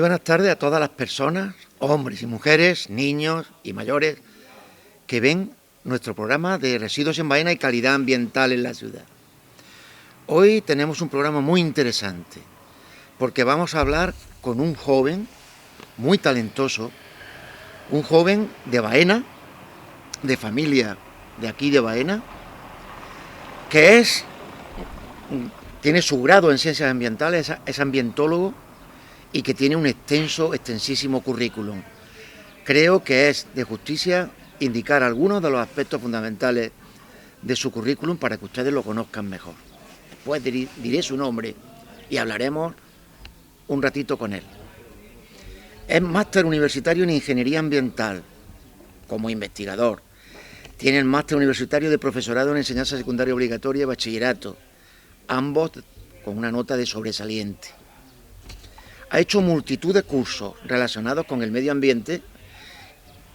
buenas tardes a todas las personas, hombres y mujeres, niños y mayores, que ven nuestro programa de residuos en Baena y calidad ambiental en la ciudad. Hoy tenemos un programa muy interesante, porque vamos a hablar con un joven muy talentoso, un joven de Baena, de familia de aquí de Baena, que tiene su grado en ciencias ambientales, es ambientólogo y que tiene un extensísimo currículum. Creo que es de justicia indicar algunos de los aspectos fundamentales de su currículum para que ustedes lo conozcan mejor. Después diré su nombre y hablaremos un ratito con él. Es máster universitario en Ingeniería Ambiental como investigador. Tiene el máster universitario de profesorado en Enseñanza Secundaria Obligatoria y Bachillerato, ambos con una nota de sobresaliente. Ha hecho multitud de cursos relacionados con el medio ambiente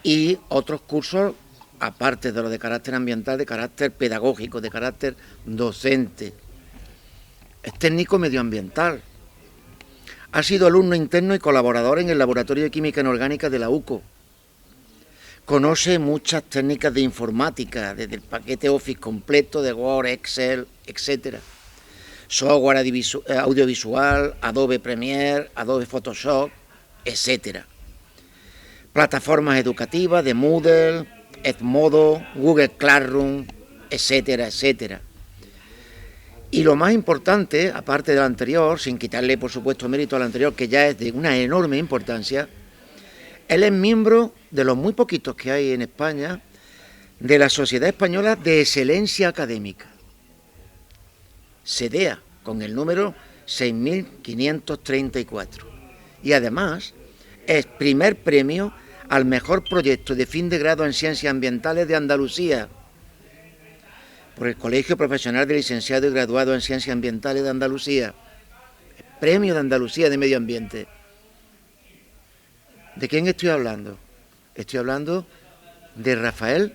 y otros cursos, aparte de los de carácter ambiental, de carácter pedagógico, de carácter docente. Es técnico medioambiental. Ha sido alumno interno y colaborador en el Laboratorio de Química Inorgánica de la UCO. Conoce muchas técnicas de informática, desde el paquete Office completo, de Word, Excel, etcétera. Software audiovisual, Adobe Premiere, Adobe Photoshop, etcétera. Plataformas educativas de Moodle, Edmodo, Google Classroom, etcétera, etcétera. Y lo más importante, aparte de lo anterior, sin quitarle por supuesto mérito al anterior, que ya es de una enorme importancia, él es miembro de los muy poquitos que hay en España de la Sociedad Española de Excelencia Académica, SEDEA, con el número 6534. Y además es primer premio al mejor proyecto de fin de grado en Ciencias Ambientales de Andalucía por el Colegio Profesional de Licenciado y Graduado en Ciencias Ambientales de Andalucía. Premio de Andalucía de Medio Ambiente. ¿De quién estoy hablando? Estoy hablando de Rafael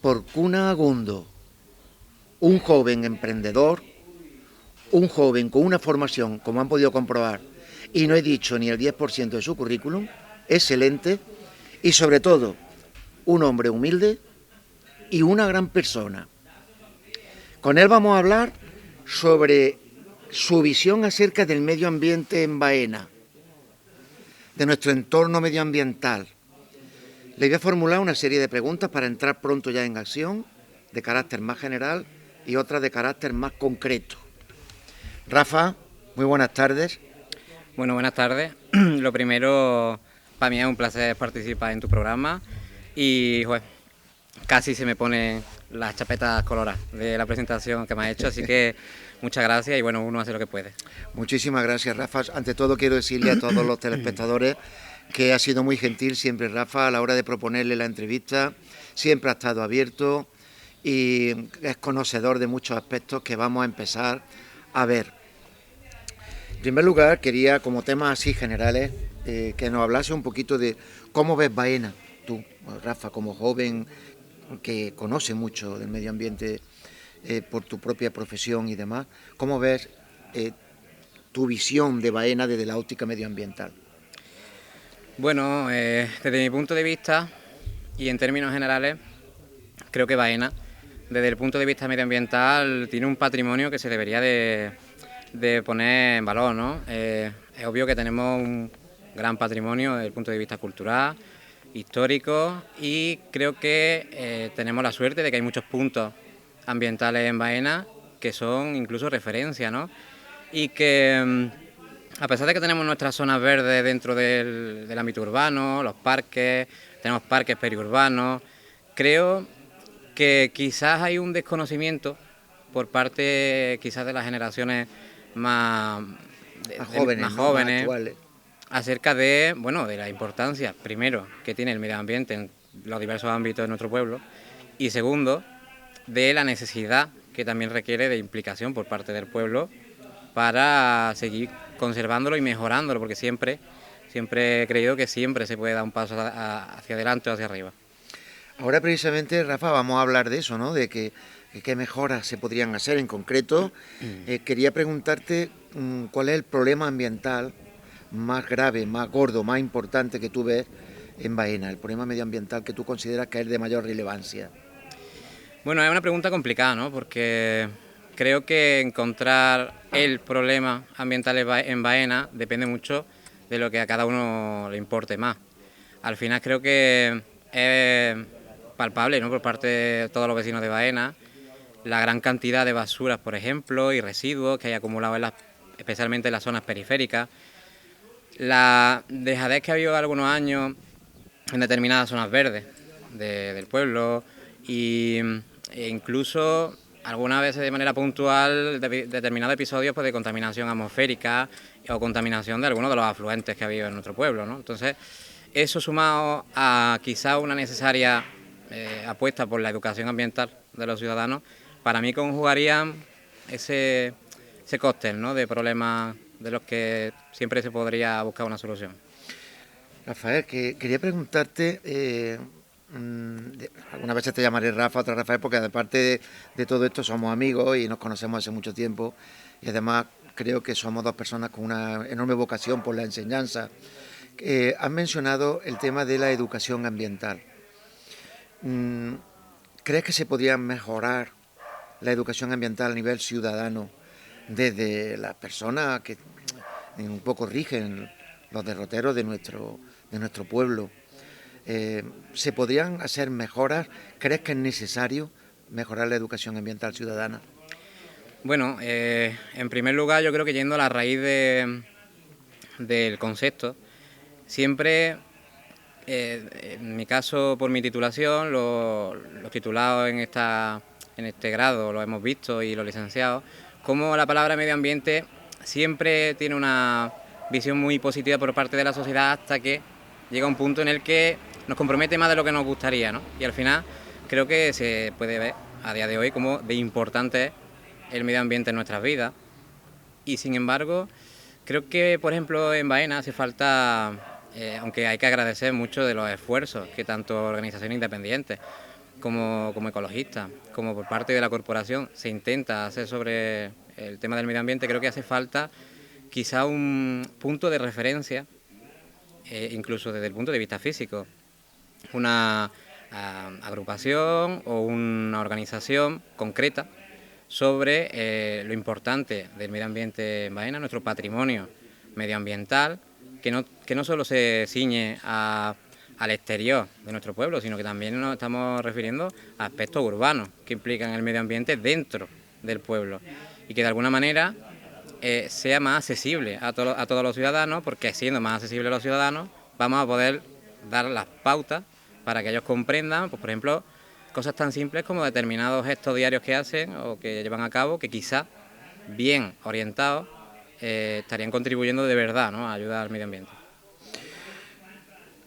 Porcuna Agundo, un joven emprendedor, un joven con una formación, como han podido comprobar, y no he dicho ni el 10% de su currículum, excelente, y sobre todo, un hombre humilde y una gran persona. Con él vamos a hablar sobre su visión acerca del medio ambiente en Baena, de nuestro entorno medioambiental. Le voy a formular una serie de preguntas para entrar pronto ya en acción, de carácter más general y otras de carácter más concreto. Rafa, muy buenas tardes. Bueno, buenas tardes. Lo primero, para mí es un placer participar en tu programa y casi se me ponen las chapetas coloradas de la presentación que me has hecho, así que muchas gracias y bueno, uno hace lo que puede. Muchísimas gracias, Rafa. Ante todo quiero decirle a todos los telespectadores que ha sido muy gentil siempre Rafa a la hora de proponerle la entrevista, siempre ha estado abierto y es conocedor de muchos aspectos que vamos a empezar a ver. En primer lugar, quería, como temas así generales, que nos hablase un poquito de cómo ves Baena, tú, Rafa, como joven que conoce mucho del medio ambiente por tu propia profesión y demás, ¿cómo ves tu visión de Baena desde la óptica medioambiental? Bueno, desde mi punto de vista y en términos generales, creo que Baena, desde el punto de vista medioambiental, tiene un patrimonio que se debería de poner en valor, ¿no? Es obvio que tenemos un gran patrimonio desde el punto de vista cultural, histórico y creo que tenemos la suerte de que hay muchos puntos ambientales en Baena que son incluso referencia, ¿no? Y que a pesar de que tenemos nuestras zonas verdes dentro del ámbito urbano, los parques, tenemos parques periurbanos, creo que quizás hay un desconocimiento por parte quizás de las generaciones más jóvenes acerca de, bueno, de la importancia, primero, que tiene el medio ambiente en los diversos ámbitos de nuestro pueblo y segundo, de la necesidad que también requiere de implicación por parte del pueblo para seguir conservándolo y mejorándolo, porque siempre he creído que siempre se puede dar un paso hacia adelante o hacia arriba. Ahora precisamente, Rafa, vamos a hablar de eso, ¿no? De qué mejoras se podrían hacer en concreto. Quería preguntarte cuál es el problema ambiental más grave, más gordo, más importante que tú ves en Baena? El problema medioambiental que tú consideras que es de mayor relevancia. Bueno, es una pregunta complicada, ¿no? Porque creo que encontrar el problema ambiental en Baena depende mucho de lo que a cada uno le importe más. Al final creo que es palpable, ¿no?, por parte de todos los vecinos de Baena, la gran cantidad de basuras, por ejemplo, y residuos que hay acumulados especialmente en las zonas periféricas, la dejadez que ha habido algunos años en determinadas zonas verdes del pueblo e incluso algunas veces de manera puntual determinados episodios, pues, de contaminación atmosférica o contaminación de algunos de los afluentes que ha habido en nuestro pueblo, ¿no? Entonces, eso sumado a quizá una necesaria apuesta por la educación ambiental de los ciudadanos, para mí conjugarían ese cóctel, ¿no?, de problemas de los que siempre se podría buscar una solución. Rafael, que quería preguntarte, algunas veces te llamaré Rafa, otra Rafael, porque aparte de todo esto somos amigos y nos conocemos hace mucho tiempo, y además creo que somos dos personas con una enorme vocación por la enseñanza. Has mencionado el tema de la educación ambiental. ¿Crees que se podría mejorar la educación ambiental a nivel ciudadano desde las personas que un poco rigen los derroteros de nuestro pueblo? ¿Se podrían hacer mejoras? ¿Crees que es necesario mejorar la educación ambiental ciudadana? Bueno, en primer lugar, yo creo que yendo a la raíz del concepto, siempre, en mi caso, por mi titulación, los titulados en este grado lo hemos visto, y los licenciados, como la palabra medio ambiente siempre tiene una visión muy positiva por parte de la sociedad, hasta que llega un punto en el que nos compromete más de lo que nos gustaría, ¿no? Y al final creo que se puede ver a día de hoy como de importante es el medio ambiente en nuestras vidas. Y sin embargo, creo que, por ejemplo, en Baena hace falta, aunque hay que agradecer mucho de los esfuerzos que tanto organizaciones independientes como ecologistas, como por parte de la corporación, se intenta hacer sobre el tema del medio ambiente, creo que hace falta quizá un punto de referencia, incluso desde el punto de vista físico, una agrupación o una organización concreta sobre lo importante del medio ambiente en Baena, nuestro patrimonio medioambiental, que no solo se ciñe al exterior de nuestro pueblo, sino que también nos estamos refiriendo a aspectos urbanos que implican el medio ambiente dentro del pueblo, y que de alguna manera sea más accesible a todos los ciudadanos, porque siendo más accesible a los ciudadanos vamos a poder dar las pautas para que ellos comprendan, pues, por ejemplo, cosas tan simples como determinados gestos diarios que hacen o que llevan a cabo, que quizá, bien orientados, estarían contribuyendo de verdad, ¿no?, a ayudar al medio ambiente.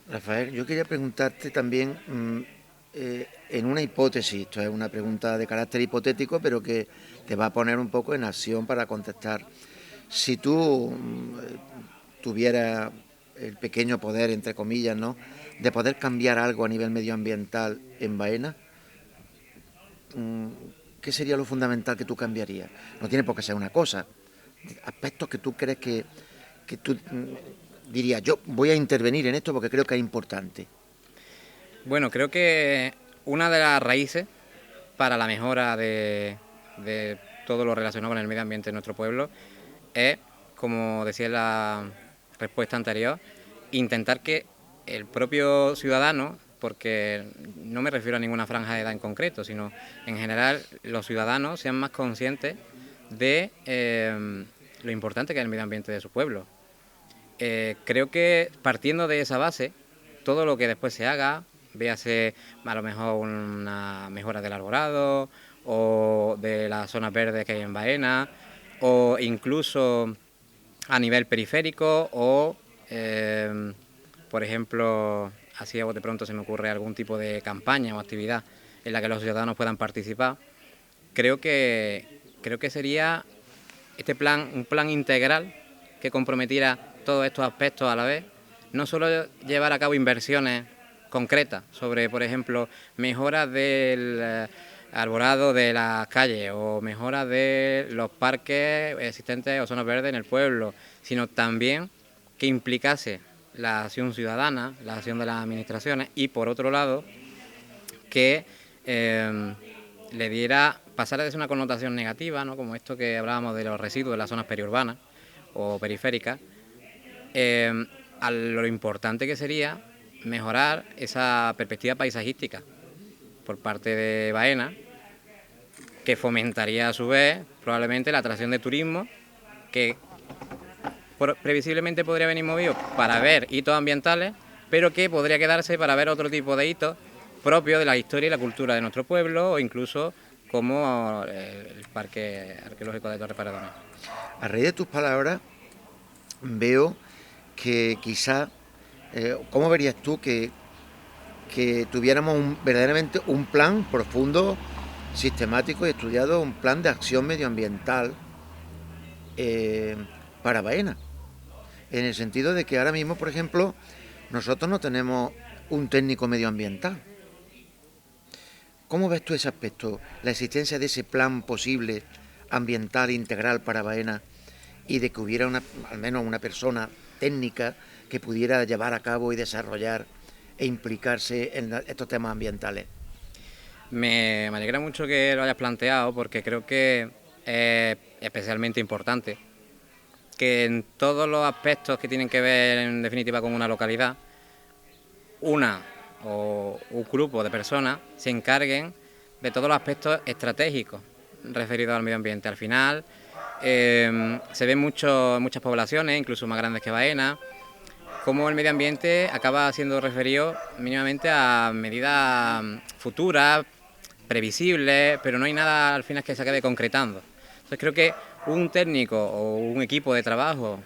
Rafael, yo quería preguntarte también, en una hipótesis, esto es una pregunta de carácter hipotético, pero que te va a poner un poco en acción para contestar. Si tú tuvieras el pequeño poder, entre comillas, ¿no?, de poder cambiar algo a nivel medioambiental en Baena, ¿qué sería lo fundamental que tú cambiarías? No tiene por qué ser una cosa, aspectos que tú crees que tú dirías, yo voy a intervenir en esto porque creo que es importante. Bueno, creo que una de las raíces para la mejora de todo lo relacionado con el medio ambiente en nuestro pueblo es, como decía en la respuesta anterior, intentar que el propio ciudadano, porque no me refiero a ninguna franja de edad en concreto, sino en general los ciudadanos sean más conscientes de lo importante que es el medio ambiente de su pueblo. Creo que partiendo de esa base, todo lo que después se haga, véase a lo mejor una mejora del arborado o de las zonas verdes que hay en Baena, o incluso a nivel periférico, o por ejemplo, así de pronto se me ocurre algún tipo de campaña o actividad en la que los ciudadanos puedan participar. Creo que sería un plan integral que comprometiera todos estos aspectos a la vez, no solo llevar a cabo inversiones concretas sobre, por ejemplo, mejoras del arborado de las calles o mejoras de los parques existentes o zonas verdes en el pueblo, sino también que implicase la acción ciudadana, la acción de las administraciones, y por otro lado, que le diera, pasara de ser una connotación negativa, ¿no?, como esto que hablábamos de los residuos de las zonas periurbanas o periféricas, a lo importante que sería mejorar esa perspectiva paisajística por parte de Baena, que fomentaría a su vez probablemente la atracción de turismo, que previsiblemente podría venir movido para ver hitos ambientales, pero que podría quedarse para ver otro tipo de hitos propios de la historia y la cultura de nuestro pueblo, o incluso como el Parque Arqueológico de Torre Paredones. A raíz de tus palabras veo que quizá, ¿cómo verías tú que tuviéramos verdaderamente un plan profundo, sistemático y estudiado, un plan de acción medioambiental para Baena? En el sentido de que ahora mismo, por ejemplo, nosotros no tenemos un técnico medioambiental. ¿Cómo ves tú ese aspecto, la existencia de ese plan posible ambiental integral para Baena, y de que hubiera al menos una persona técnica que pudiera llevar a cabo y desarrollar e implicarse en estos temas ambientales? Me alegra mucho que lo hayas planteado, porque creo que es especialmente importante que en todos los aspectos que tienen que ver en definitiva con una localidad, una o un grupo de personas se encarguen de todos los aspectos estratégicos referidos al medio ambiente. Al final se ven muchas poblaciones, incluso más grandes que Baena, cómo el medio ambiente acaba siendo referido mínimamente a medidas futuras, previsibles, pero no hay nada al final que se acabe concretando. Entonces creo que un técnico o un equipo de trabajo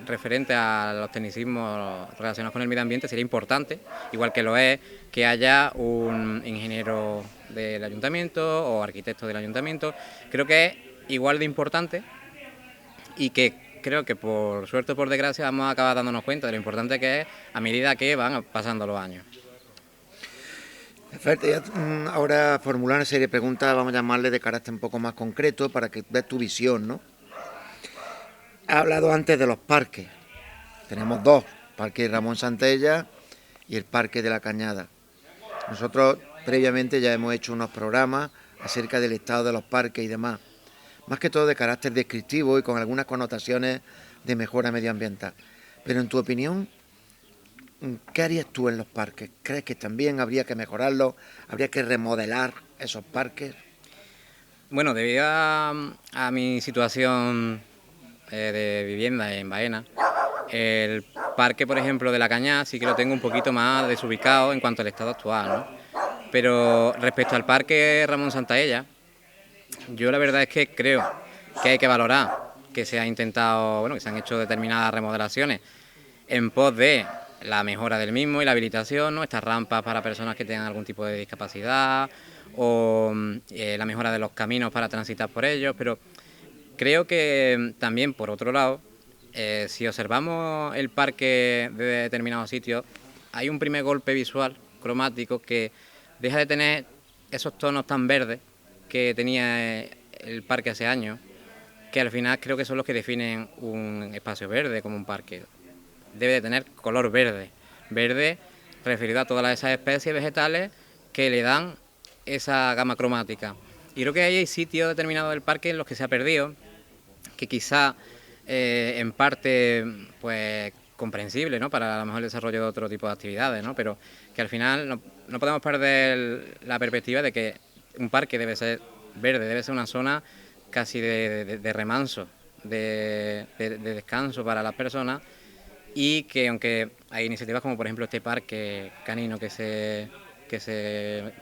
referente a los tecnicismos relacionados con el medio ambiente sería importante, igual que lo es que haya un ingeniero del ayuntamiento o arquitecto del ayuntamiento. Creo que es igual de importante, y que creo que por suerte o por desgracia vamos a acabar dándonos cuenta de lo importante que es a medida que van pasando los años. Ahora formular una serie de preguntas, vamos a llamarle de carácter un poco más concreto, para que veas tu visión, ¿no? He hablado antes de los parques. Tenemos dos, el Parque Ramón Santella y el Parque de la Cañada. Nosotros previamente ya hemos hecho unos programas acerca del estado de los parques y demás, más que todo de carácter descriptivo y con algunas connotaciones de mejora medioambiental. Pero en tu opinión, ¿qué harías tú en los parques? ¿Crees que también habría que mejorarlos? ¿Habría que remodelar esos parques? Bueno, debido a mi situación de vivienda en Baena, el parque, por ejemplo, de la Cañada sí que lo tengo un poquito más desubicado en cuanto al estado actual, ¿no? Pero respecto al Parque Ramón Santaella, yo la verdad es que creo que hay que valorar que se ha intentado, bueno, que se han hecho determinadas remodelaciones en pos de la mejora del mismo y la habilitación, ¿no? Estas rampas para personas que tengan algún tipo de discapacidad, o la mejora de los caminos para transitar por ellos, pero creo que también, por otro lado, si observamos el parque de determinados sitios, hay un primer golpe visual, cromático, que deja de tener esos tonos tan verdes que tenía el parque hace años, que al final creo que son los que definen un espacio verde como un parque. Debe de tener color verde, verde referido a todas esas especies vegetales que le dan esa gama cromática. Y creo que hay sitios determinados del parque en los que se ha perdido, que quizá en parte pues comprensible, ¿no?, para a lo mejor el desarrollo de otro tipo de actividades, ¿no?, pero que al final no podemos perder la perspectiva de que un parque debe ser verde, debe ser una zona casi de remanso, de descanso para las personas, y que aunque hay iniciativas como por ejemplo este parque canino que se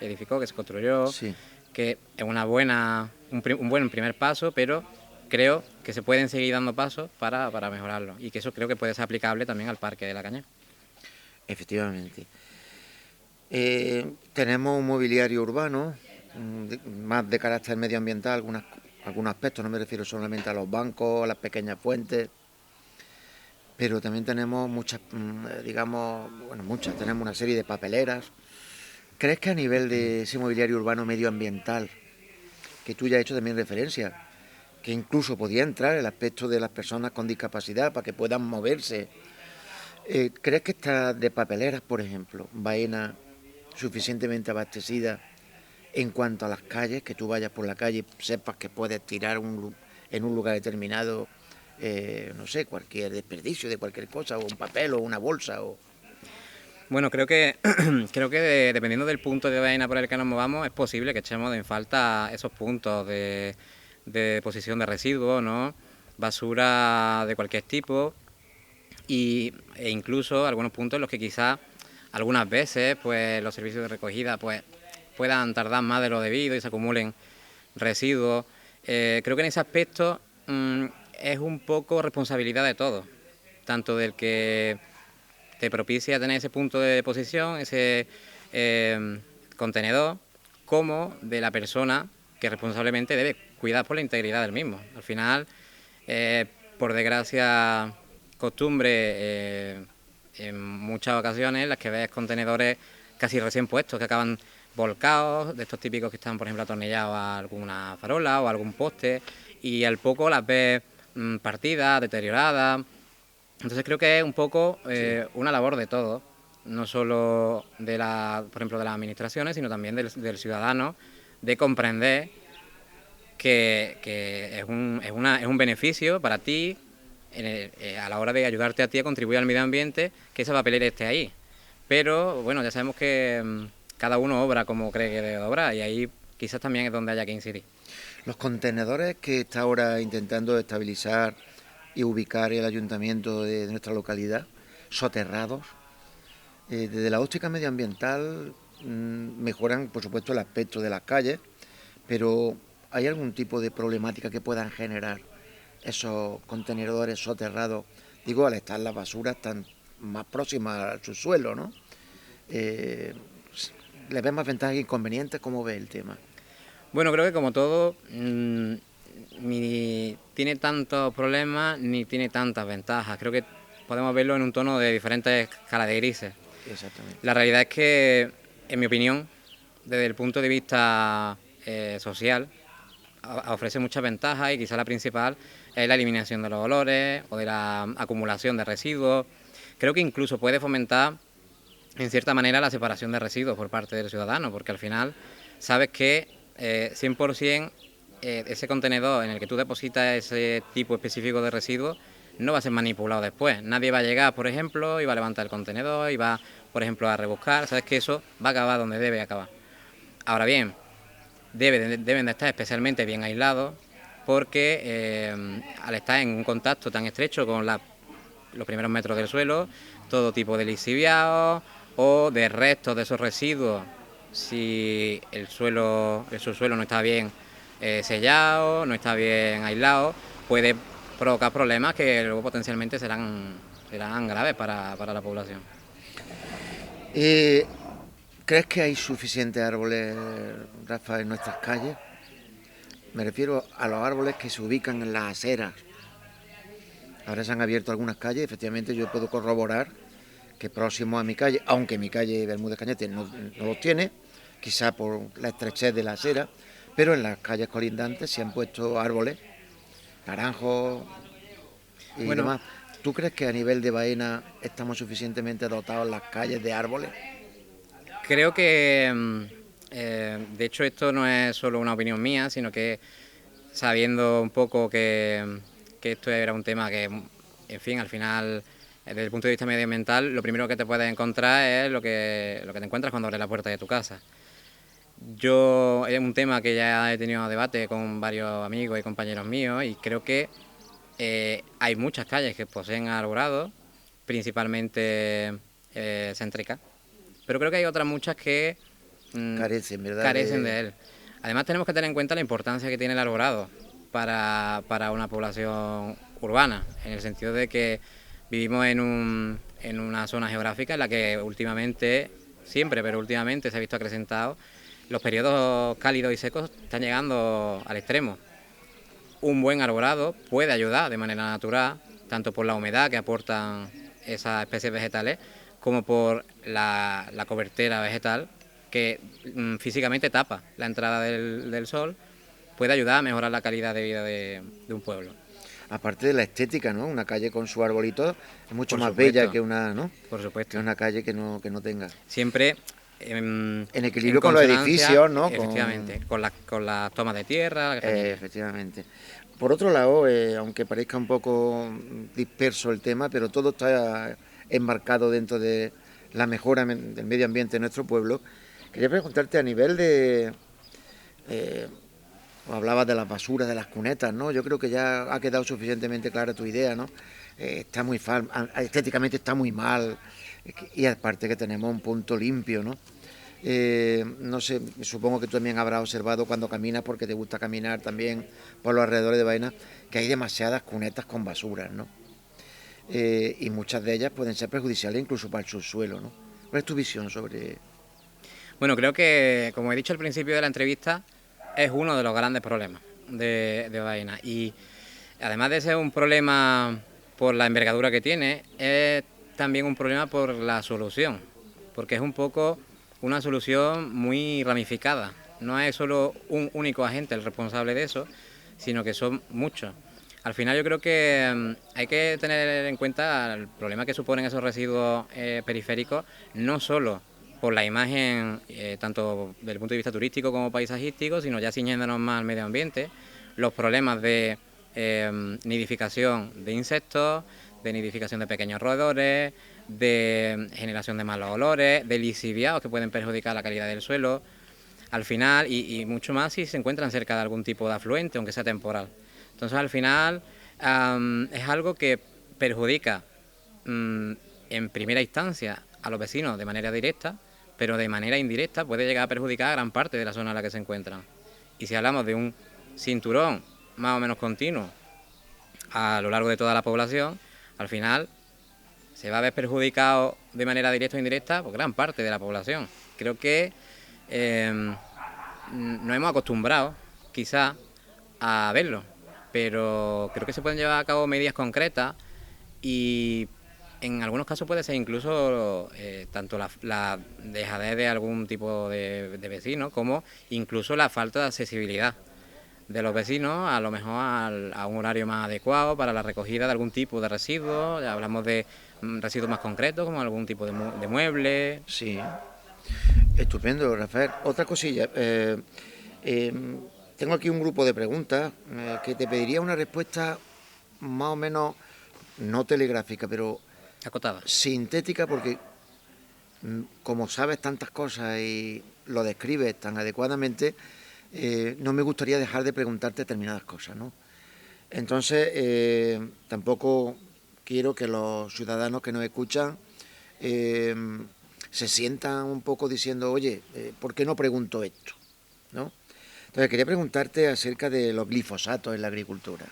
edificó, que se construyó, Sí. que es un buen primer paso, pero creo que se pueden seguir dando pasos para mejorarlo, y que eso creo que puede ser aplicable también al Parque de la Cañada. Efectivamente. Tenemos un mobiliario urbano, más de carácter medioambiental, algunos aspectos, no me refiero solamente a los bancos, a las pequeñas fuentes, pero también tenemos muchas, tenemos una serie de papeleras. ¿Crees que a nivel de ese mobiliario urbano medioambiental, que tú ya has hecho también referencia, que incluso podía entrar el aspecto de las personas con discapacidad para que puedan moverse. ¿Crees que está de papeleras, por ejemplo, Baena suficientemente abastecida en cuanto a las calles, que tú vayas por la calle y sepas que puedes tirar en un lugar determinado, no sé, cualquier desperdicio de cualquier cosa, o un papel o una bolsa? Bueno, creo que dependiendo del punto de Baena por el que nos movamos, es posible que echemos en falta esos puntos de deposición de residuos, ¿no? Basura de cualquier tipo e incluso algunos puntos en los que quizás algunas veces pues los servicios de recogida pues puedan tardar más de lo debido y se acumulen residuos. Creo que en ese aspecto es un poco responsabilidad de todos, tanto del que te propicia tener ese punto de deposición, ese contenedor, como de la persona que responsablemente debe cuidar por la integridad del mismo. Al final, por desgracia, costumbre, en muchas ocasiones las que ves contenedores casi recién puestos, que acaban volcados, de estos típicos que están, por ejemplo, atornillados a alguna farola o a algún poste, y al poco las ves partidas, deterioradas. Entonces creo que es un poco una labor de todos, no solo de por ejemplo, de las administraciones, sino también del ciudadano, de comprender que es un beneficio para ti a la hora de ayudarte a ti a contribuir al medio ambiente, que esa papelera esté ahí. Pero bueno, ya sabemos que cada uno obra como cree que debe obrar, y ahí quizás también es donde haya que incidir. Los contenedores que está ahora intentando estabilizar y ubicar el ayuntamiento de nuestra localidad, soterrados, desde la óptica medioambiental mejoran, por supuesto, el aspecto de las calles, pero ¿hay algún tipo de problemática que puedan generar esos contenedores soterrados? Digo, al estar las basuras tan más próximas al subsuelo, ¿no? ¿Les ves más ventajas que inconvenientes? ¿Cómo ves el tema? Bueno, creo que como todo, ni tiene tantos problemas ni tiene tantas ventajas. Creo que podemos verlo en un tono de diferentes escalas de grises. Exactamente. La realidad es que, en mi opinión, desde el punto de vista social, ofrece muchas ventajas, y quizá la principal es la eliminación de los olores o de la acumulación de residuos. Creo que incluso puede fomentar, en cierta manera, la separación de residuos por parte del ciudadano, porque al final sabes que 100% ese contenedor en el que tú depositas ese tipo específico de residuos no va a ser manipulado después. Nadie va a llegar, por ejemplo, y va a levantar el contenedor y va, por ejemplo, a rebuscar. Sabes que eso va a acabar donde debe acabar. Ahora bien, deben de estar especialmente bien aislados, porque al estar en un contacto tan estrecho con los primeros metros del suelo, todo tipo de lixiviados o de restos de esos residuos, si el subsuelo no está bien sellado, no está bien aislado, puede provocar problemas que luego potencialmente serán graves para la población. ¿Crees que hay suficientes árboles, Rafa, en nuestras calles? Me refiero a los árboles que se ubican en las aceras. Ahora se han abierto algunas calles, efectivamente yo puedo corroborar que próximo a mi calle, aunque mi calle Bermúdez Cañete no los tiene, quizá por la estrechez de la acera, pero en las calles colindantes se han puesto árboles, naranjos y demás. ¿Tú crees que a nivel de Baena estamos suficientemente dotados en las calles de árboles? Creo que, de hecho, esto no es solo una opinión mía, sino que, sabiendo un poco que esto era un tema que, en fin, al final, desde el punto de vista medioambiental, lo primero que te puedes encontrar es lo que te encuentras cuando abres la puerta de tu casa. Es un tema que ya he tenido debate con varios amigos y compañeros míos, y creo que hay muchas calles que poseen arbolado, principalmente céntricas, pero creo que hay otras muchas que Carecen, ¿verdad? carecen de él. Además, tenemos que tener en cuenta la importancia que tiene el arbolado para una población urbana, en el sentido de que vivimos en una zona geográfica en la que últimamente, siempre, pero últimamente se ha visto acrecentado, los periodos cálidos y secos están llegando al extremo. Un buen arbolado puede ayudar de manera natural, tanto por la humedad que aportan esas especies vegetales, como por la cobertera vegetal que físicamente tapa la entrada del sol puede ayudar a mejorar la calidad de vida de un pueblo. Aparte de la estética, ¿no? Una calle con su arbolito es mucho Por más supuesto, bella que una, ¿no? por Que supuesto. una calle que no tenga. Siempre En en equilibrio con los consonancia, edificios, ¿no? efectivamente, con las tomas de tierra, la cañería. Efectivamente. Por otro lado, aunque parezca un poco disperso el tema, pero todo está enmarcado dentro de la mejora del medio ambiente de nuestro pueblo, quería preguntarte a nivel de... eh, hablabas de las basuras, de las cunetas, ¿no? Yo creo que ya ha quedado suficientemente clara tu idea, ¿no? Está muy estéticamente está muy mal, y aparte que tenemos un punto limpio, ¿no? No sé, supongo que tú también habrás observado cuando caminas, porque te gusta caminar también por los alrededores de Baena, que hay demasiadas cunetas con basuras, ¿no? Y muchas de ellas pueden ser perjudiciales incluso para el subsuelo, ¿no? ¿Cuál es tu visión sobre...? Bueno, creo que, como he dicho al principio de la entrevista, es uno de los grandes problemas de Baena. Y además de ser un problema por la envergadura que tiene, es también un problema por la solución, porque es un poco una solución muy ramificada. No es solo un único agente el responsable de eso, sino que son muchos. Al final yo creo que hay que tener en cuenta el problema que suponen esos residuos periféricos, no solo por la imagen, tanto desde el punto de vista turístico como paisajístico, sino ya ciñéndonos más al medio ambiente, los problemas de nidificación de insectos, de nidificación de pequeños roedores, de generación de malos olores, de lixiviados que pueden perjudicar la calidad del suelo, al final, y mucho más si se encuentran cerca de algún tipo de afluente, aunque sea temporal. Entonces, al final, es algo que perjudica en primera instancia a los vecinos de manera directa, pero de manera indirecta puede llegar a perjudicar a gran parte de la zona en la que se encuentran. Y si hablamos de un cinturón más o menos continuo a lo largo de toda la población, al final se va a ver perjudicado de manera directa o indirecta por gran parte de la población. Creo que nos hemos acostumbrado quizá a verlo, pero creo que se pueden llevar a cabo medidas concretas y en algunos casos puede ser incluso tanto la dejadez de algún tipo de vecino como incluso la falta de accesibilidad de los vecinos, a lo mejor a un horario más adecuado para la recogida de algún tipo de residuos. Ya hablamos de residuos más concretos como algún tipo de mueble. Sí, estupendo, Rafael. Otra cosilla, tengo aquí un grupo de preguntas que te pediría una respuesta más o menos no telegráfica, pero Acotada. sintética, porque como sabes tantas cosas y lo describes tan adecuadamente, no me gustaría dejar de preguntarte determinadas cosas, ¿no? Entonces, tampoco quiero que los ciudadanos que nos escuchan se sientan un poco diciendo, oye, ¿por qué no pregunto esto? ¿No? Entonces, quería preguntarte acerca de los glifosatos en la agricultura.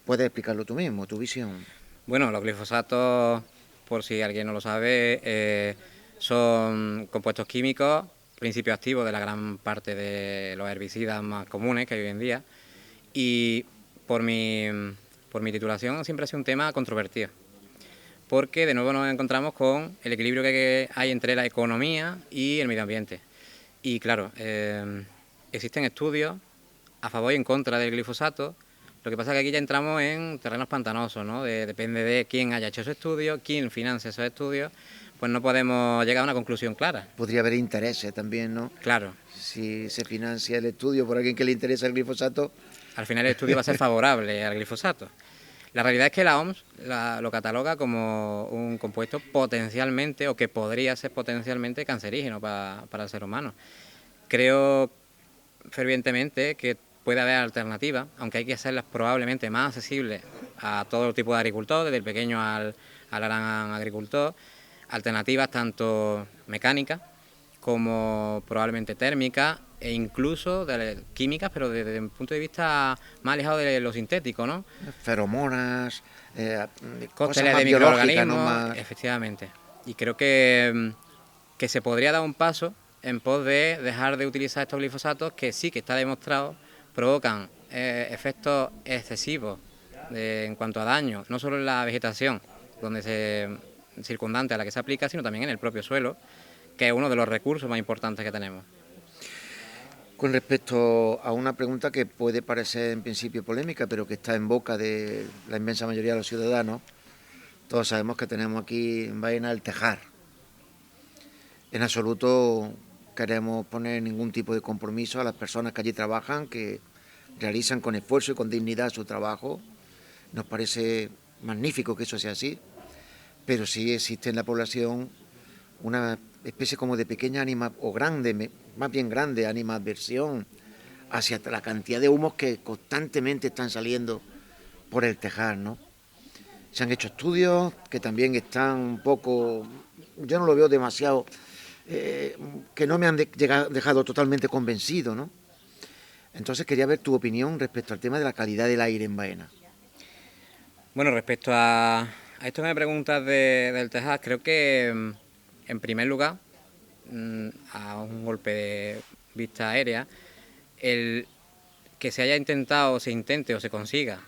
¿Puedes explicarlo tú mismo, tu visión? Bueno, los glifosatos, por si alguien no lo sabe, son compuestos químicos, principios activos de la gran parte de los herbicidas más comunes que hay hoy en día. Y por mi titulación siempre ha sido un tema controvertido, porque de nuevo nos encontramos con el equilibrio que hay entre la economía y el medio ambiente. Y claro, existen estudios a favor y en contra del glifosato. Lo que pasa es que aquí ya entramos en terrenos pantanosos, ¿no? Depende de quién haya hecho esos estudios, quién financia esos estudios, pues no podemos llegar a una conclusión clara. Podría haber intereses también, ¿no? Claro. Si se financia el estudio por alguien que le interesa el glifosato. Al final el estudio va a ser favorable al glifosato. La realidad es que la OMS lo cataloga como un compuesto potencialmente, o que podría ser potencialmente cancerígeno para el ser humano. Creo fervientemente que puede haber alternativas, aunque hay que hacerlas probablemente más accesibles a todo tipo de agricultor, desde el pequeño al gran agricultor, alternativas tanto mecánicas como probablemente térmicas e incluso químicas, pero desde un punto de vista más alejado de lo sintético, ¿no? Feromonas, cosas Cócteles más de biológicas, ¿no? microorganismos, efectivamente. Y creo que se podría dar un paso en pos de dejar de utilizar estos glifosatos que sí que está demostrado provocan efectos excesivos en cuanto a daño, no solo en la vegetación donde circundante a la que se aplica, sino también en el propio suelo, que es uno de los recursos más importantes que tenemos. Con respecto a una pregunta que puede parecer en principio polémica, pero que está en boca de la inmensa mayoría de los ciudadanos, todos sabemos que tenemos aquí en Baena el tejar. En absoluto queremos poner ningún tipo de compromiso a las personas que allí trabajan, que realizan con esfuerzo y con dignidad su trabajo. Nos parece magnífico que eso sea así, pero sí existe en la población una especie como de pequeña o grande, más bien grande, animadversión hacia la cantidad de humos que constantemente están saliendo por el tejar, ¿no? Se han hecho estudios que también están un poco, yo no lo veo demasiado, que no me han dejado totalmente convencido, ¿no? Entonces quería ver tu opinión respecto al tema de la calidad del aire en Baena. Bueno, respecto a esto que me preguntas del Texas, creo que en primer lugar, a un golpe de vista aérea, el que se haya intentado, se intente o se consiga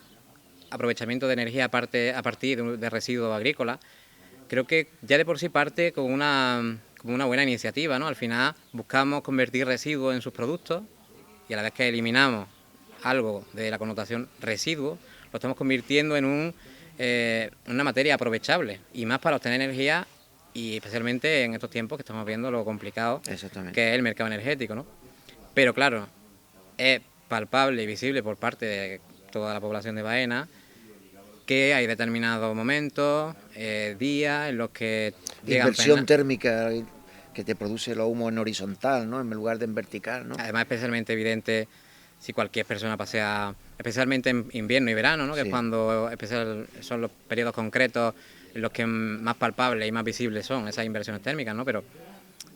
aprovechamiento de energía a partir de residuos agrícolas, creo que ya de por sí parte con como una buena iniciativa, ¿no? Al final buscamos convertir residuos en sus productos y a la vez que eliminamos algo de la connotación residuo, lo estamos convirtiendo en una materia aprovechable y más para obtener energía y especialmente en estos tiempos que estamos viendo lo complicado que es el mercado energético, ¿no? Pero claro, es palpable y visible por parte de toda la población de Baena que hay determinados momentos, días en los que Inversión térmica que te produce los humos en horizontal, ¿no? En lugar de en vertical, ¿no? Además, especialmente evidente si cualquier persona pasea, especialmente en invierno y verano, ¿no? Que es cuando son los periodos concretos en los que más palpables y más visibles son esas inversiones térmicas, ¿no? Pero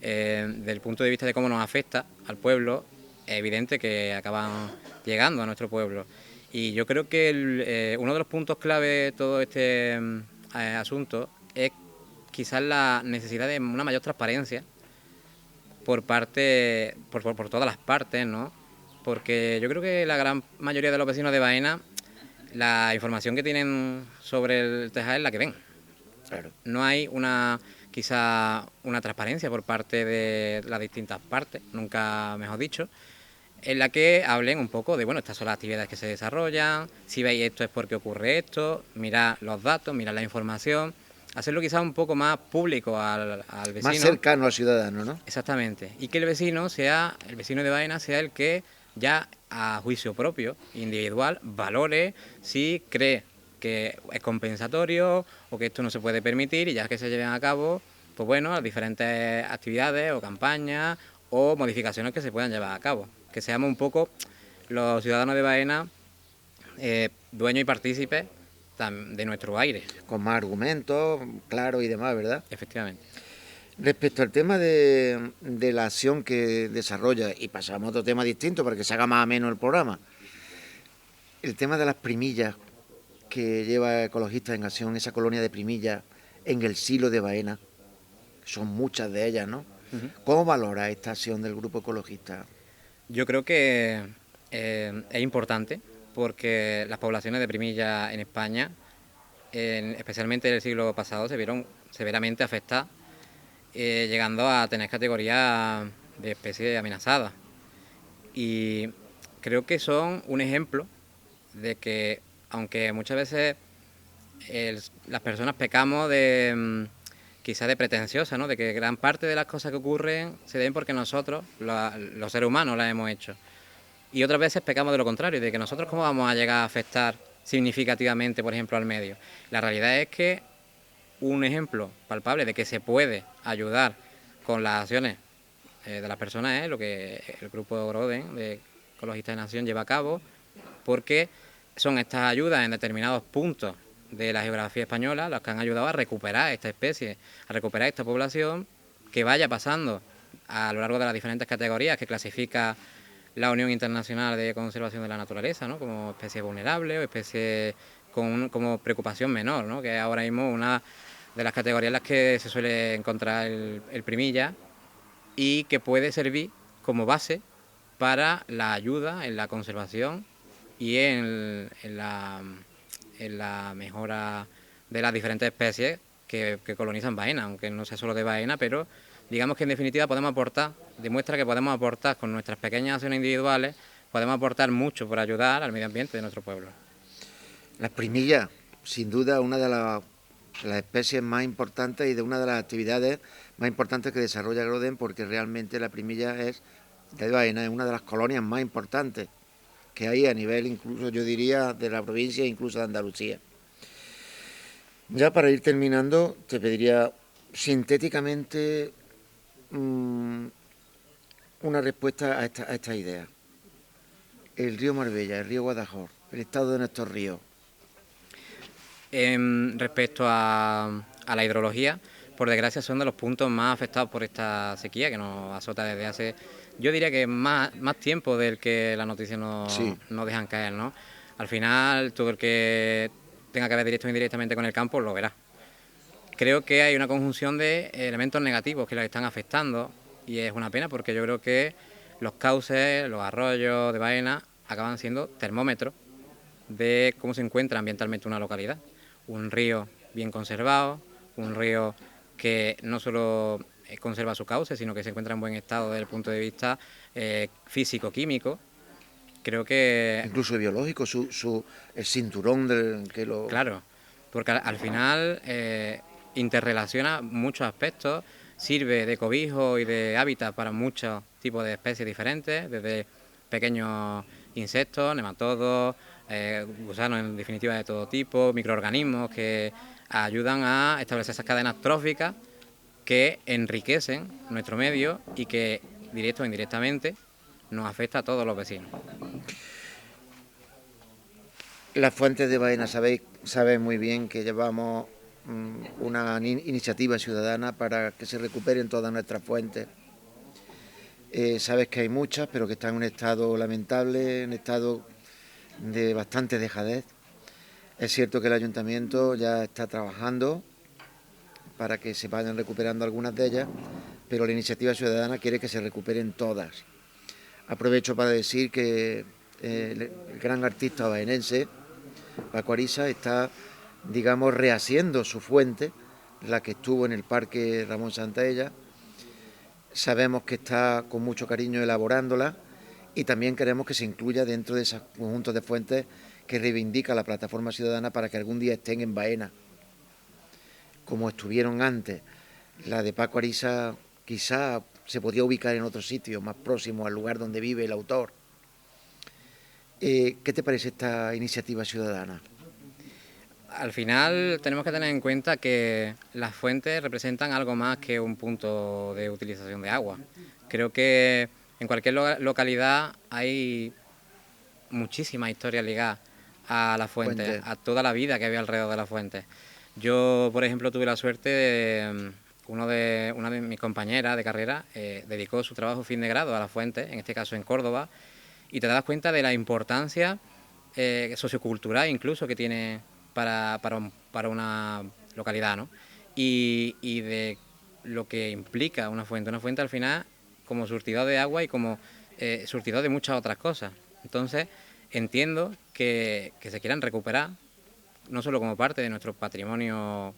desde el punto de vista de cómo nos afecta al pueblo, es evidente que acaban llegando a nuestro pueblo. Y yo creo que uno de los puntos clave de todo este asunto es quizás la necesidad de una mayor transparencia por todas las partes, ¿no? Porque yo creo que la gran mayoría de los vecinos de Baena, la información que tienen sobre el Tejar es la que ven. Claro. No hay quizá una transparencia por parte de las distintas partes, nunca mejor dicho, en la que hablen un poco de, bueno, estas son las actividades que se desarrollan, si veis esto es porque ocurre esto, mirad los datos, mirad la información, hacerlo quizás un poco más público al vecino. Más cercano al ciudadano, ¿no? Exactamente, y que el vecino de Baena sea el que ya a juicio propio, individual, valore si cree que es compensatorio o que esto no se puede permitir y ya que se lleven a cabo, pues bueno, las diferentes actividades o campañas o modificaciones que se puedan llevar a cabo. Que seamos un poco los ciudadanos de Baena dueños y partícipes de nuestro aire. Con más argumentos, claro y demás, ¿verdad? Efectivamente. Respecto al tema de la acción que desarrolla, y pasamos a otro tema distinto para que se haga más ameno el programa, el tema de las primillas que lleva Ecologistas en Acción, esa colonia de primillas en el silo de Baena, son muchas de ellas, ¿no? ¿Cómo valora esta acción del grupo ecologista? Yo creo que es importante porque las poblaciones de primilla en España, especialmente en el siglo pasado, se vieron severamente afectadas, llegando a tener categoría de especie amenazada. Y creo que son un ejemplo de que, aunque muchas veces las personas pecamos de quizás de pretenciosa, ¿no? De que gran parte de las cosas que ocurren se deben porque nosotros, los seres humanos, las hemos hecho. Y otras veces pecamos de lo contrario, de que nosotros cómo vamos a llegar a afectar significativamente, por ejemplo, al medio. La realidad es que un ejemplo palpable de que se puede ayudar con las acciones de las personas es lo que el grupo Groden de Ecologistas de Nación lleva a cabo, porque son estas ayudas en determinados puntos de la geografía española las que han ayudado a recuperar esta especie, a recuperar esta población que vaya pasando a lo largo de las diferentes categorías que clasifica la Unión Internacional de Conservación de la Naturaleza, ¿no? Como especie vulnerable o especie como preocupación menor, ¿no? Que es ahora mismo una de las categorías en las que se suele encontrar el primilla y que puede servir como base para la ayuda en la conservación y en la mejora de las diferentes especies que colonizan Baena, aunque no sea solo de Baena, pero digamos que en definitiva podemos aportar, demuestra que podemos aportar con nuestras pequeñas acciones individuales, podemos aportar mucho por ayudar al medio ambiente de nuestro pueblo. Las primillas, sin duda, una de las especies más importantes y de una de las actividades más importantes que desarrolla Groden, porque realmente la primilla es de Baena, es una de las colonias más importantes que hay a nivel, incluso yo diría, de la provincia e incluso de Andalucía. Ya para ir terminando, te pediría sintéticamente una respuesta a esta idea. El río Marbella, el río Guadalhorce, el estado de nuestros ríos. Respecto a la hidrología, por desgracia son de los puntos más afectados por esta sequía que nos azota desde hace, yo diría que más tiempo del que las noticias nos dejan caer, ¿no? Al final, todo el que tenga que ver directo o indirectamente con el campo lo verá. Creo que hay una conjunción de elementos negativos que les están afectando y es una pena porque yo creo que los cauces, los arroyos de Baena acaban siendo termómetros de cómo se encuentra ambientalmente una localidad. Un río bien conservado, un río que no solo conserva su cauce, sino que se encuentra en buen estado desde el punto de vista físico-químico. Creo que... Incluso biológico, el cinturón que lo... Claro, porque al final interrelaciona muchos aspectos, sirve de cobijo y de hábitat para muchos tipos de especies diferentes, desde pequeños insectos, nematodos, gusanos en definitiva de todo tipo, microorganismos que ayudan a establecer esas cadenas tróficas que enriquecen nuestro medio y que directo o indirectamente nos afecta a todos los vecinos. Las fuentes de Baena, sabéis muy bien que llevamos una iniciativa ciudadana para que se recuperen todas nuestras fuentes. Sabes que hay muchas, pero que están en un estado lamentable, en estado de bastante dejadez. Es cierto que el ayuntamiento ya está trabajando para que se vayan recuperando algunas de ellas, pero la iniciativa ciudadana quiere que se recuperen todas. Aprovecho para decir que el gran artista baenense, Paco Ariza, está, digamos, rehaciendo su fuente, la que estuvo en el Parque Ramón Santaella. Sabemos que está con mucho cariño elaborándola y también queremos que se incluya dentro de esos conjuntos de fuentes que reivindica la plataforma ciudadana para que algún día estén en Baena, como estuvieron antes. La de Paco Ariza quizá se podía ubicar en otro sitio más próximo al lugar donde vive el autor. ¿Qué te parece esta iniciativa ciudadana? Al final tenemos que tener en cuenta que las fuentes representan algo más que un punto de utilización de agua. Creo que en cualquier localidad hay muchísimas historias ligadas a las fuentes, a toda la vida que había alrededor de las fuentes. Yo, por ejemplo, tuve la suerte de una de mis compañeras de carrera dedicó su trabajo fin de grado a las fuentes, en este caso en Córdoba, y te das cuenta de la importancia sociocultural incluso que tiene para una localidad, ¿no? Y de lo que implica una fuente. Una fuente al final como surtidor de agua y como surtidor de muchas otras cosas. Entonces entiendo que se quieran recuperar, no solo como parte de nuestro patrimonio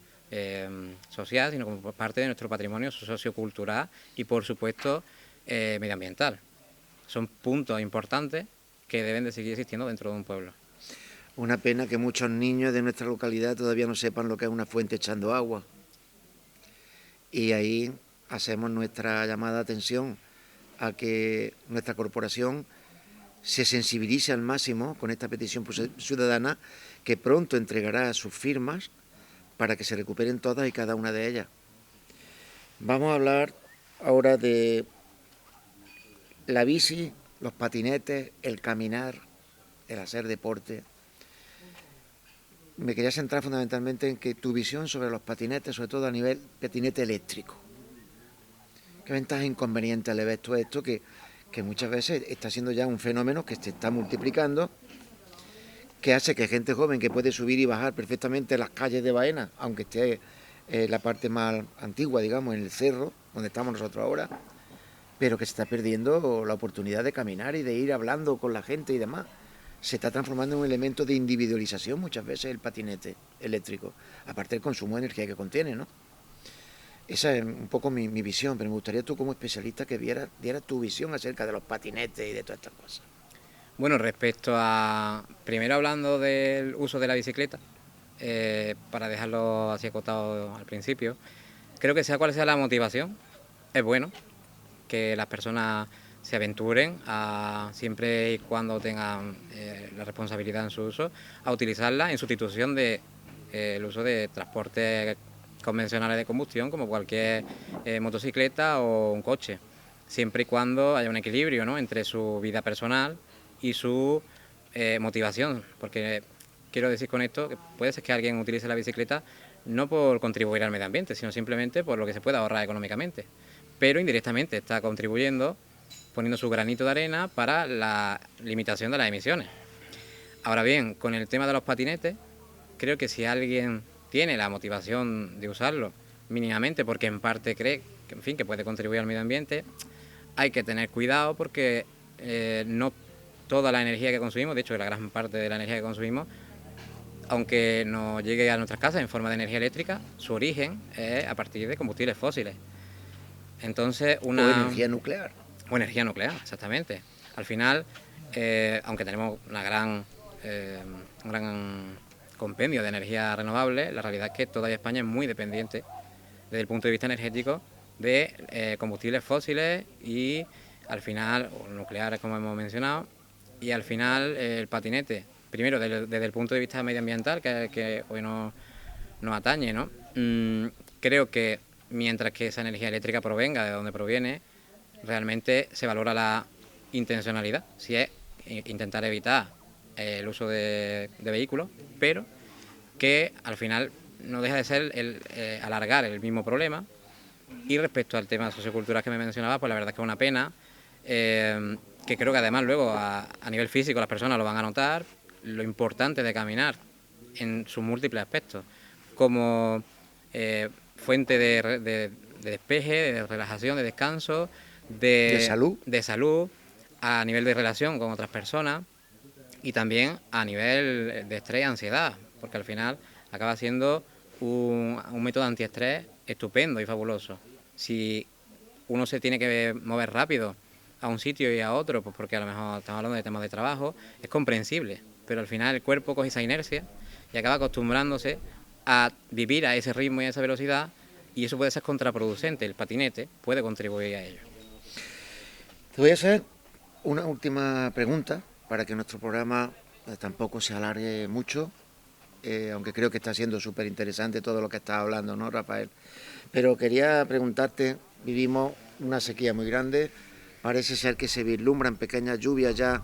social, sino como parte de nuestro patrimonio sociocultural y, por supuesto, medioambiental. Son puntos importantes que deben de seguir existiendo dentro de un pueblo. Una pena que muchos niños de nuestra localidad todavía no sepan lo que es una fuente echando agua. Y ahí hacemos nuestra llamada de atención a que nuestra corporación se sensibilice al máximo con esta petición ciudadana que pronto entregará sus firmas para que se recuperen todas y cada una de ellas. Vamos a hablar ahora de la bici, los patinetes, el caminar, el hacer deporte. Me quería centrar fundamentalmente en que tu visión sobre los patinetes, sobre todo a nivel patinete eléctrico. ¿Qué ventajas e inconvenientes le ves tú a esto que muchas veces está siendo ya un fenómeno que se está multiplicando, que hace que gente joven que puede subir y bajar perfectamente las calles de Baena, aunque esté la parte más antigua, digamos, en el cerro, donde estamos nosotros ahora, pero que se está perdiendo la oportunidad de caminar y de ir hablando con la gente y demás. Se está transformando en un elemento de individualización muchas veces el patinete eléctrico, aparte del consumo de energía que contiene, ¿no? Esa es un poco mi visión, pero me gustaría tú como especialista que dieras tu visión acerca de los patinetes y de todas estas cosas. Bueno, respecto a, primero hablando del uso de la bicicleta, para dejarlo así acotado al principio, creo que sea cual sea la motivación, es bueno que las personas se aventuren siempre y cuando tengan la responsabilidad en su uso, a utilizarla en sustitución de el uso de transportes convencionales de combustión como cualquier motocicleta o un coche, siempre y cuando haya un equilibrio, ¿no?, entre su vida personal y su motivación, porque quiero decir con esto que puede ser que alguien utilice la bicicleta no por contribuir al medio ambiente, sino simplemente por lo que se pueda ahorrar económicamente, pero indirectamente está contribuyendo, poniendo su granito de arena para la limitación de las emisiones. Ahora bien, con el tema de los patinetes, creo que si alguien tiene la motivación de usarlo mínimamente, porque en parte cree que, en fin, que puede contribuir al medio ambiente, hay que tener cuidado porque no toda la energía que consumimos, de hecho la gran parte de la energía que consumimos, aunque nos llegue a nuestras casas en forma de energía eléctrica, su origen es a partir de combustibles fósiles. Entonces, O energía nuclear. O energía nuclear, exactamente. Al final, aunque tenemos un gran compendio de energía renovable, la realidad es que todavía España es muy dependiente desde el punto de vista energético de combustibles fósiles y al final, o nucleares como hemos mencionado, y al final el patinete, primero desde el punto de vista medioambiental, que hoy nos atañe, ¿no? Creo que mientras que esa energía eléctrica provenga de donde proviene, realmente se valora la intencionalidad, si es intentar evitar el uso de vehículos, pero que al final no deja de ser alargar el mismo problema. Y respecto al tema sociocultural que me mencionaba, pues la verdad es que es una pena, que creo que además luego a nivel físico las personas lo van a notar, lo importante de caminar en sus múltiples aspectos, como fuente de despeje, de relajación, de descanso, de salud, a nivel de relación con otras personas y también a nivel de estrés y ansiedad, porque al final acaba siendo un método antiestrés estupendo y fabuloso. Si uno se tiene que mover rápido a un sitio y a otro, pues porque a lo mejor estamos hablando de temas de trabajo, es comprensible, pero al final el cuerpo coge esa inercia y acaba acostumbrándose a vivir a ese ritmo y a esa velocidad, y eso puede ser contraproducente. El patinete puede contribuir a ello. Te voy a hacer una última pregunta para que nuestro programa tampoco se alargue mucho, aunque creo que está siendo súper interesante todo lo que estás hablando, ¿no, Rafael? Pero quería preguntarte, vivimos una sequía muy grande, parece ser que se vislumbran pequeñas lluvias ya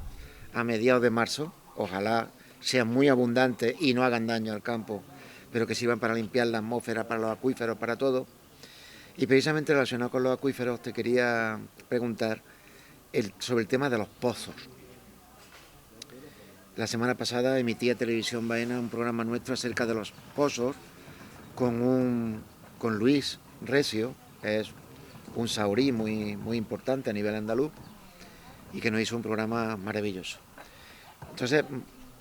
a mediados de marzo, ojalá sean muy abundantes y no hagan daño al campo, pero que sirvan para limpiar la atmósfera, para los acuíferos, para todo. Y precisamente relacionado con los acuíferos te quería preguntar sobre el tema de los pozos. La semana pasada emitía Televisión Baena un programa nuestro acerca de los pozos con Luis Recio, que es un saurí muy importante a nivel andaluz y que nos hizo un programa maravilloso. Entonces,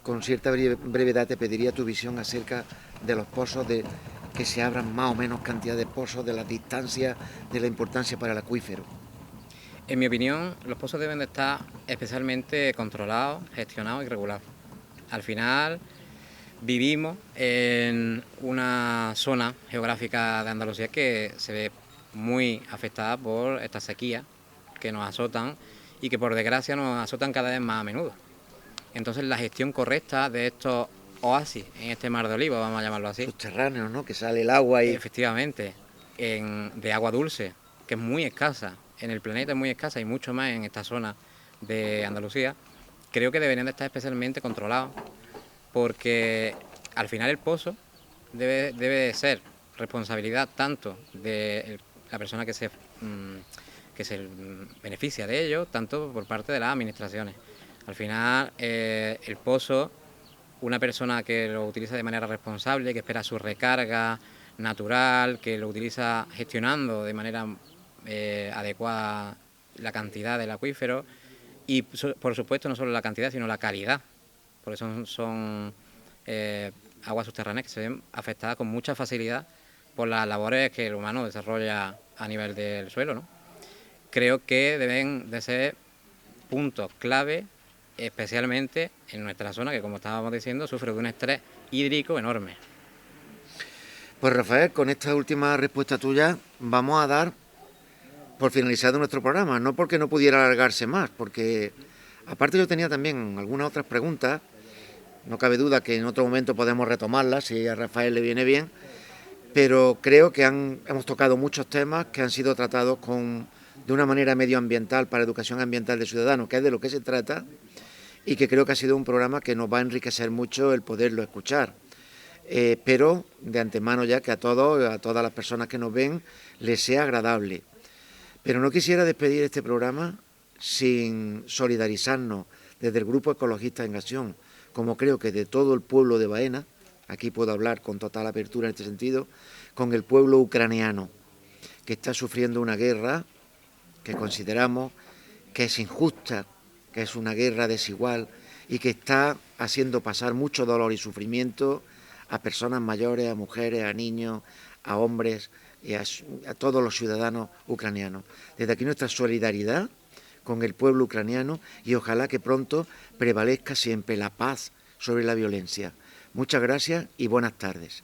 con cierta brevedad te pediría tu visión acerca de los pozos, de que se abran más o menos cantidad de pozos, de la distancia, de la importancia para el acuífero. En mi opinión, los pozos deben de estar especialmente controlados, gestionados y regulados. Al final, vivimos en una zona geográfica de Andalucía que se ve muy afectada por estas sequías que nos azotan y que por desgracia nos azotan cada vez más a menudo. Entonces la gestión correcta de estos oasis en este mar de oliva, vamos a llamarlo así. Subterráneos, ¿no? Que sale el agua y... Efectivamente, de agua dulce, que es muy escasa, en el planeta es muy escasa y mucho más en esta zona de Andalucía, creo que deberían de estar especialmente controlados, porque al final el pozo debe ser responsabilidad tanto de la persona que se beneficia de ello, tanto por parte de las administraciones. Al final el pozo, una persona que lo utiliza de manera responsable, que espera su recarga natural, que lo utiliza gestionando de manera adecuada la cantidad del acuífero y por supuesto no solo la cantidad sino la calidad, porque son aguas subterráneas que se ven afectadas con mucha facilidad por las labores que el humano desarrolla a nivel del suelo, ¿no? Creo que deben de ser puntos clave, especialmente en nuestra zona, que como estábamos diciendo, sufre de un estrés hídrico enorme. Pues Rafael, con esta última respuesta tuya vamos a dar por finalizado nuestro programa, no porque no pudiera alargarse más, porque aparte yo tenía también algunas otras preguntas, no cabe duda que en otro momento podemos retomarlas si a Rafael le viene bien, pero creo que hemos tocado muchos temas que han sido tratados de una manera medioambiental para educación ambiental de ciudadanos, que es de lo que se trata, y que creo que ha sido un programa que nos va a enriquecer mucho el poderlo escuchar. Pero de antemano ya que a todas las personas que nos ven, les sea agradable. Pero no quisiera despedir este programa sin solidarizarnos desde el Grupo Ecologista en Acción, como creo que de todo el pueblo de Baena, aquí puedo hablar con total apertura en este sentido, con el pueblo ucraniano, que está sufriendo una guerra que consideramos que es injusta, que es una guerra desigual y que está haciendo pasar mucho dolor y sufrimiento a personas mayores, a mujeres, a niños, a hombres y a todos los ciudadanos ucranianos. Desde aquí nuestra solidaridad con el pueblo ucraniano y ojalá que pronto prevalezca siempre la paz sobre la violencia. Muchas gracias y buenas tardes.